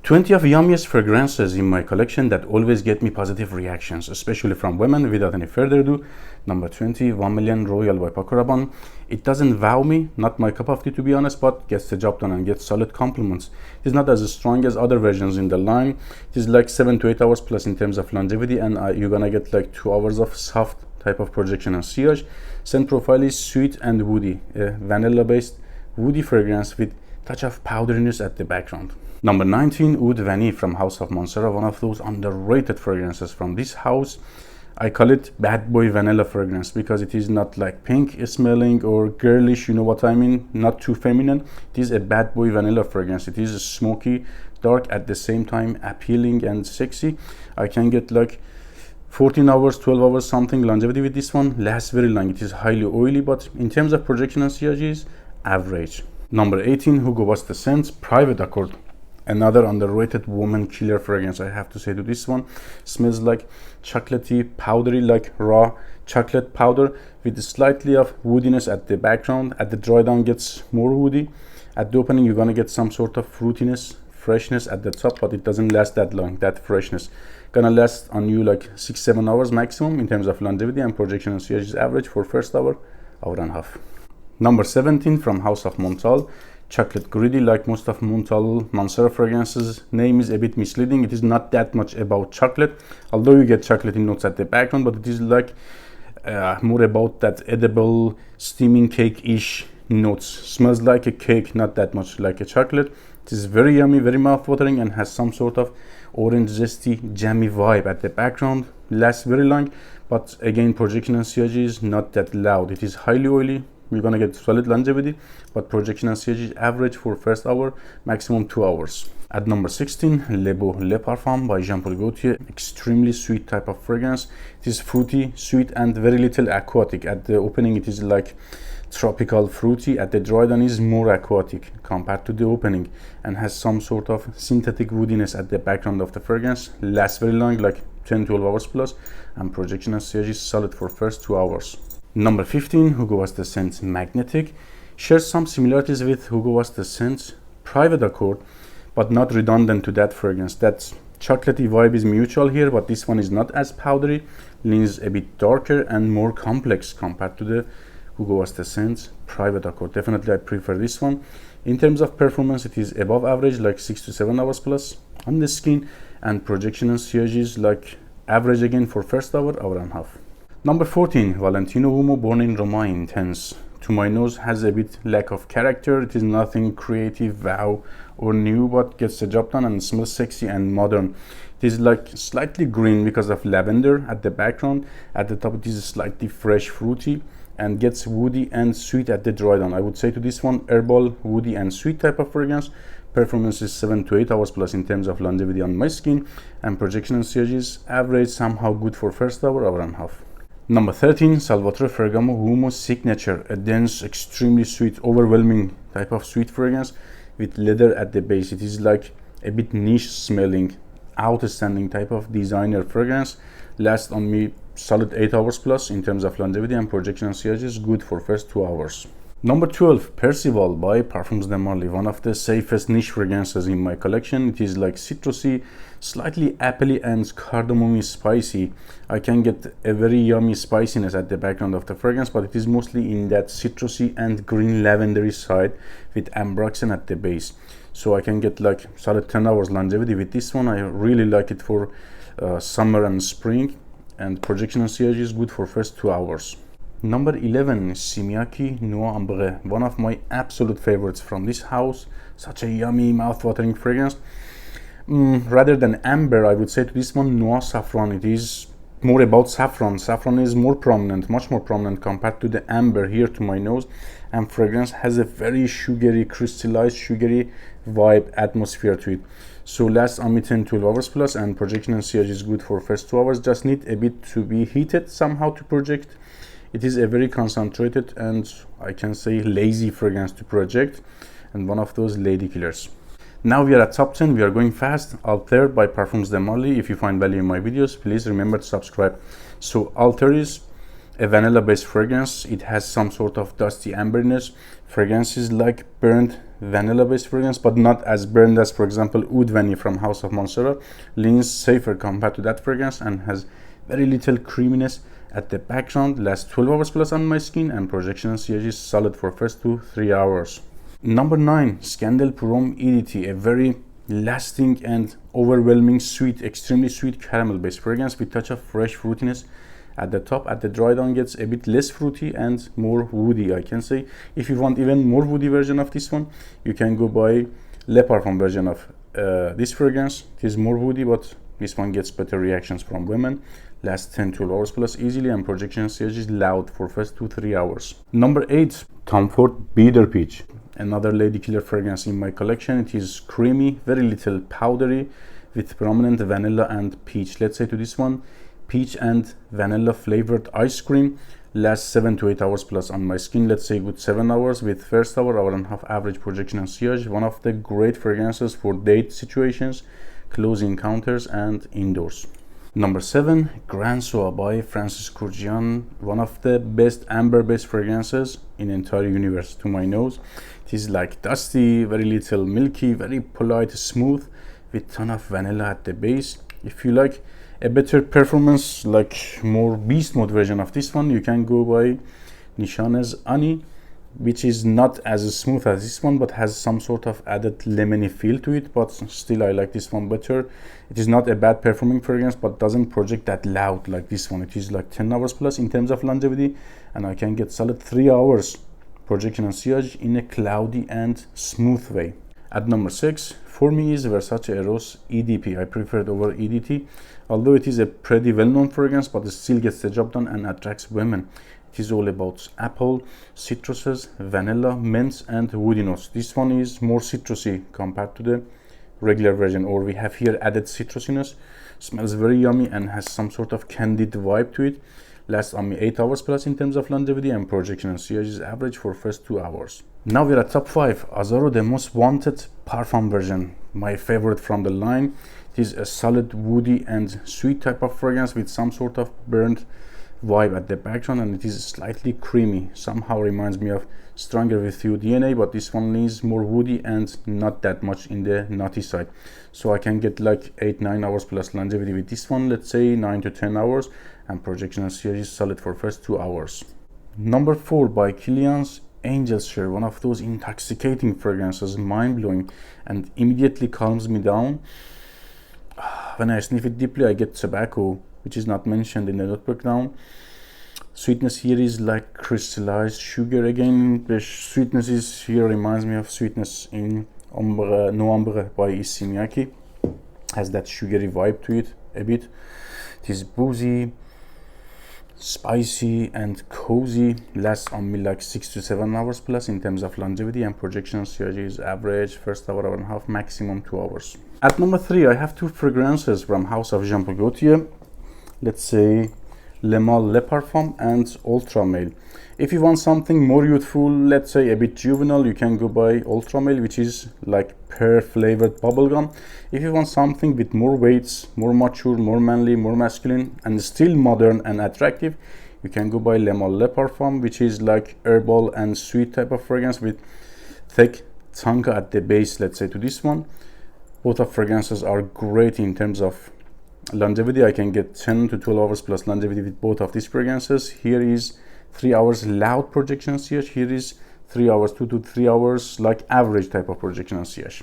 20 of yummiest fragrances in my collection that always get me positive reactions, especially from women. Without any further ado, number 20, 1 Million Royal by Paco Rabanne. It doesn't wow me, not my cup of tea to be honest, but gets the job done and gets solid compliments. It is not as strong as other versions in the line. It is like 7 to 8 hours plus in terms of longevity, and you're gonna get like 2 hours of soft type of projection and sillage. Scent profile is sweet and woody, a vanilla based woody fragrance with touch of powderiness at the background. Number 19, Oud Vanille from House of Montserrat, one of those underrated fragrances from this house. I call it bad boy vanilla fragrance because it is not like pink smelling or girlish, you know what I mean, not too feminine. It is a bad boy vanilla fragrance. It is smoky, dark, at the same time appealing and sexy. I can get like 14 hours, 12 hours something longevity with this one. Lasts very long. It is highly oily, but in terms of projection and sillage is average. Number 18, Hugo Boss The Scent Private Accord. Another underrated woman killer fragrance, I have to say to this one. Smells like chocolatey, powdery, like raw chocolate powder with slightly of woodiness at the background. At the dry down gets more woody. At the opening you're gonna get some sort of fruitiness, freshness at the top, but it doesn't last that long, that freshness. Gonna last on you like 6-7 hours maximum in terms of longevity, and projection and sillage is average for first hour and a half. Number 17 from House of Montal. Chocolate greedy, like most of Montserrat fragrances. Name is a bit misleading. It is not that much about chocolate, although you get chocolatey notes at the background, but it is like more about that edible steaming cake-ish notes. Smells like a cake, not that much like a chocolate. It is very yummy, very mouth-watering, and has some sort of orange zesty jammy vibe at the background. Lasts very long, but again projection and sillage is not that loud. It is highly oily. You're gonna get solid longevity, but projection and sillage is average for first hour, maximum 2 hours. At number 16, Le Beau Le Parfum by Jean Paul Gaultier. Extremely sweet type of fragrance. It is fruity, sweet, and very little aquatic. At the opening it is like tropical fruity. At the dry down is more aquatic compared to the opening, and has some sort of synthetic woodiness at the background of the fragrance. Lasts very long, like 10-12 hours plus, and projection and sillage is solid for first 2 hours. Number 15, Hugo Boss The Scent Magnetic. Shares some similarities with Hugo Boss The Scent Private Accord, but not redundant to that fragrance. That chocolatey vibe is mutual here, but this one is not as powdery, leans a bit darker and more complex compared to the Hugo Boss The Scent Private Accord. Definitely I prefer this one. In terms of performance, it is above average, like 6 to 7 hours plus on the skin, and projection and sillage is like average again for first hour and a half. Number 14, Valentino Uomo Born in Roma Intense. To my nose has a bit lack of character. It is nothing creative, wow, or new, but gets the job done and smells sexy and modern. It is like slightly green because of lavender at the background. At the top it is slightly fresh, fruity, and gets woody and sweet at the dry down. I would say to this one, herbal, woody, and sweet type of fragrance. Performance is 7 to 8 hours plus in terms of longevity on my skin, and projection and sillage is average, somehow good for first hour and a half. Number 13, Salvatore Ferragamo Uomo Signature, a dense, extremely sweet, overwhelming type of sweet fragrance with leather at the base. It is like a bit niche smelling, outstanding type of designer fragrance. Lasts on me solid 8 hours plus in terms of longevity, and projection and sillage is good for first 2 hours. Number 12, Percival by Parfums de Marly, one of the safest niche fragrances in my collection. It is like citrusy, slightly appley, and cardamomy spicy. I can get a very yummy spiciness at the background of the fragrance, but it is mostly in that citrusy and green lavendery side with ambroxan at the base. So I can get like solid 10 hours longevity with this one. I really like it for summer and spring, and projection and sillage is good for first 2 hours. Number 11, Simiaki Noix Ambre, one of my absolute favorites from this house. Such a yummy, mouth-watering fragrance. Rather than amber, I would say to this one, Noix Saffron. It is more about saffron. Saffron is more prominent, much more prominent compared to the amber here to my nose. And fragrance has a very sugary, crystallized, sugary vibe, atmosphere to it. So lasts on me 10-12 hours plus, and projection and sillage is good for first 2 hours. Just need a bit to be heated somehow to project. It is a very concentrated and I can say lazy fragrance to project, and one of those lady killers. Now we are at top 10. We are going fast. Alter by Parfums de Marly. If you find value in my videos, please remember to subscribe. So Alter is a vanilla based fragrance. It has some sort of dusty amberness. Fragrance is like burnt vanilla based fragrance, but not as burned as, for example, Oud Vanille from House of Montserrat. Leans safer compared to that fragrance and has very little creaminess at the background. Lasts 12 hours plus on my skin, and projection and sillage is solid for first 2-3 hours. Number 9, Scandal Prom EDT, a very lasting and overwhelming sweet, extremely sweet caramel based fragrance with touch of fresh fruitiness at the top. At the dry down gets a bit less fruity and more woody, I can say. If you want even more woody version of this one, you can go buy Le Parfum version of this fragrance. It is more woody, but this one gets better reactions from women. Lasts 10-12 hours plus easily, and projection sillage is loud for first 2-3 hours. Number 8, Tom Ford Bitter Peach, another lady killer fragrance in my collection. It is creamy, very little powdery, with prominent vanilla and peach. Let's say to this one, peach and vanilla flavored ice cream. Lasts 7-8 hours plus on my skin. Let's say good 7 hours, with first hour and a half average projection and sillage. One of the great fragrances for date situations, close encounters, and indoors. Number 7, Grand Soa by Francis Kurkdjian, one of the best amber based fragrances in entire universe to my nose. It is like dusty, very little milky, very polite, smooth, with ton of vanilla at the base. If you like a better performance, like more beast mode version of this one, you can go by Nishane's Ani, which is not as smooth as this one, but has some sort of added lemony feel to it. But still, I like this one better. It is not a bad performing fragrance, but doesn't project that loud like this one. It is like 10 hours plus in terms of longevity, and I can get solid 3 hours projection and sillage in a cloudy and smooth way. At number 6, for me, is Versace Eros EDP. I prefer it over EDT, although it is a pretty well-known fragrance, but it still gets the job done and attracts women. It is all about apple, citruses, vanilla, mints, and woody notes. This one is more citrusy compared to the regular version, or we have here added citrusiness. Smells very yummy and has some sort of candied vibe to it. Lasts on me 8 hours plus in terms of longevity, and projection and sillage is average for first 2 hours. Now we're at top 5, Azzaro, the most wanted parfum version, my favorite from the line. It is a solid woody and sweet type of fragrance with some sort of burnt vibe at the background, and it is slightly creamy. Somehow reminds me of Stronger With You DNA, but this one is more woody and not that much in the nutty side. So I can get like 8-9 hours plus longevity with this one. Let's say 9 to 10 hours, and projection and sillage is solid for first 2 hours. Number 4, by Kilian's Angel's Share, one of those intoxicating fragrances, mind-blowing, and immediately calms me down. When I sniff it deeply, I get tobacco, which is not mentioned in the note breakdown. Sweetness here is like crystallized sugar again. The sweetness is here reminds me of sweetness in Ombre, No Ombre by Issey Miyake. Has that sugary vibe to it a bit. It is boozy, spicy, and cozy. Lasts on me like 6 to 7 hours plus in terms of longevity, and projection sillage is average first hour and a half, maximum 2 hours. At number 3, I have 2 fragrances from House of Jean Paul Gaultier. Let's say Le Male Le Parfum and Ultra Male. If you want something more youthful, let's say a bit juvenile, you can go buy Ultra Male, which is like pear flavored bubblegum. If you want something with more weights, more mature, more manly, more masculine, and still modern and attractive, you can go buy Le Male Le Parfum, which is like herbal and sweet type of fragrance with thick tonka at the base. Let's say to this one, both of fragrances are great in terms of longevity. I can get 10 to 12 hours plus longevity with both of these fragrances. Here is 3 hours loud projection and sillage. Here is 3 hours, 2 to 3 hours like average type of projection and sillage.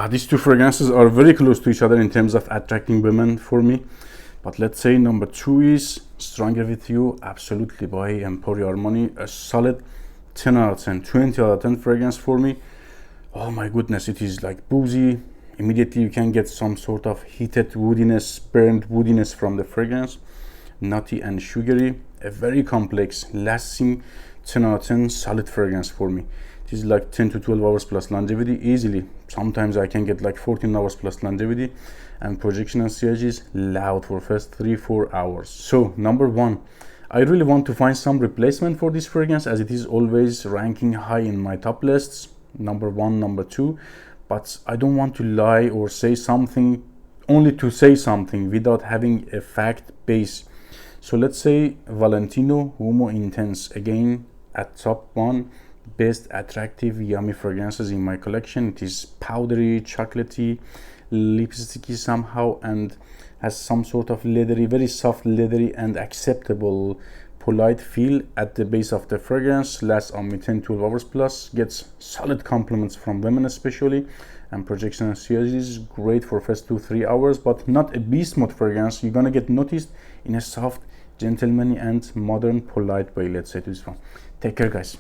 These 2 fragrances are very close to each other in terms of attracting women for me. But let's say number 2 is Stronger With You, absolutely, by Emporio Armani. A solid 10 out of 10, 20 out of 10 fragrance for me. Oh my goodness, it is like boozy. Immediately you can get some sort of heated woodiness, burnt woodiness from the fragrance. Nutty and sugary. A very complex, lasting 10 out of 10 solid fragrance for me. It is like 10 to 12 hours plus longevity easily. Sometimes I can get like 14 hours plus longevity, and projection and sillage is loud for first 3-4 hours. So number 1, I really want to find some replacement for this fragrance, as it is always ranking high in my top lists. Number 1, number 2. But I don't want to lie or say something only to say something without having a fact base. So let's say Valentino Humo Intense, again at top 1, best attractive yummy fragrances in my collection. It is powdery, chocolatey, lipsticky somehow, and has some sort of leathery, very soft leathery and acceptable polite feel at the base of the fragrance. Lasts on me 10-12 hours plus, gets solid compliments from women especially, and projection and COG is great for first 2-3 hours, but not a beast mode fragrance. You're gonna get noticed in a soft, gentlemanly and modern polite way, let's say this one. Take care guys.